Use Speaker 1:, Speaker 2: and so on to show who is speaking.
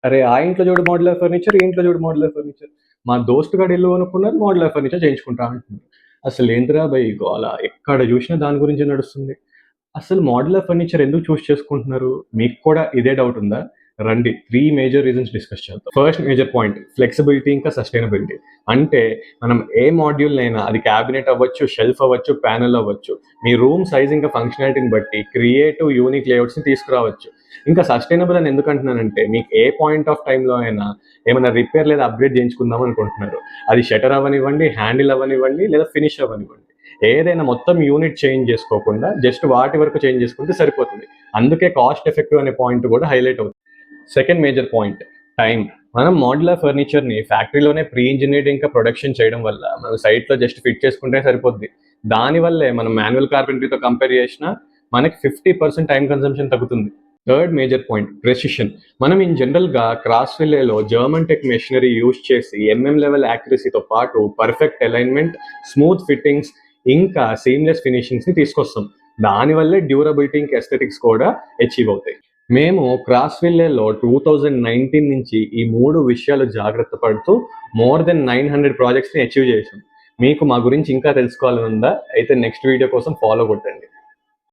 Speaker 1: అరే ఆ ఇంట్లో చూడు మోడ్యులర్ ఫర్నిచర్, ఈ ఇంట్లో చూడు మోడ్యులర్ ఫర్నిచర్. మా దోస్తు గారు ఇల్లు కొనుక్కున్నారు, మోడ్యులర్ ఫర్నిచర్ చేయించుకుంటా అంటున్నారు. అసలు ఏందిరా భయ్ ఈ గోల, ఎక్కడ చూసినా దాని గురించి నడుస్తుంది. అసలు మోడ్యులర్ ఫర్నిచర్ ఎందుకు చూస్ చేసుకుంటున్నారు? మీకు కూడా ఇదే డౌట్ ఉందా? రండి, 3 మేజర్ రీజన్స్ డిస్కస్ చేద్దాం. ఫస్ట్ మేజర్ పాయింట్ ఫ్లెక్సిబిలిటీ ఇంకా సస్టైనబిలిటీ. అంటే మనం ఏ మాడ్యూల్ అయినా, అది క్యాబినెట్ అవ్వచ్చు, షెల్ఫ్ అవ్వచ్చు, ప్యానెల్ అవ్వచ్చు, మీ రూమ్ సైజ్ ఇంకా ఫంక్షనాలిటీని బట్టి క్రియేటివ్ యూనిక్ లేఅవుట్స్ని తీసుకురావచ్చు. ఇంకా సస్టైనబుల్ అని ఎందుకు అంటున్నానంటే, మీకు ఏ పాయింట్ ఆఫ్ టైంలో అయినా ఏమైనా రిపేర్ లేదా అప్గ్రేడ్ చేయించుకుందాం అనుకుంటున్నారు, అది షటర్ అవ్వనివ్వండి, హ్యాండిల్ అవ్వనివ్వండి, లేదా ఫినిష్ అవ్వనివ్వండి, ఏదైనా మొత్తం యూనిట్ చేంజ్ చేసుకోకుండా జస్ట్ వాటి వరకు చేంజ్ చేసుకుంటే సరిపోతుంది. అందుకే కాస్ట్ ఎఫెక్టివ్ అనే పాయింట్ కూడా హైలైట్ అవుతుంది. Second major point time. మనం మోడ్యులర్ ఫర్నిచర్ని ఫ్యాక్టరీలోనే ప్రీ ఇంజనీర్డ్ ఇంకా ప్రొడక్షన్ చేయడం వల్ల మనం సైట్లో జస్ట్ ఫిట్ చేసుకుంటే సరిపోద్ది. దానివల్లే మనం మాన్యువల్ కార్పెంటరీతో కంపేర్ చేసినా మనకి 50% టైం కన్సంప్షన్ తగ్గుతుంది. Third major point precision. మనం ఇన్ జనరల్గా క్రాఫ్ట్స్విల్లేలో జర్మన్ టెక్ మెషినరీ యూజ్ చేసి లెవెల్ యాక్యురసీతో పాటు పర్ఫెక్ట్ అలైన్మెంట్, స్మూత్ ఫిట్టింగ్స్ ఇంకా సీమ్లెస్ ఫినిషింగ్స్ని తీసుకొస్తాం. దానివల్లే డ్యూరబిలిటీ ఇంకా ఎస్థెటిక్స్ కూడా అచీవ్ అవుతాయి. మేము క్రాఫ్ట్స్విల్లేలో 2019 నుంచి ఈ 3 విషయాలు జాగ్రత్త పడుతూ మోర్ దెన్ 900 ప్రాజెక్ట్స్ని అచీవ్ చేసాం. మీకు మా గురించి ఇంకా తెలుసుకోవాలని ఉందా? అయితే నెక్స్ట్ వీడియో కోసం ఫాలో కొట్టండి.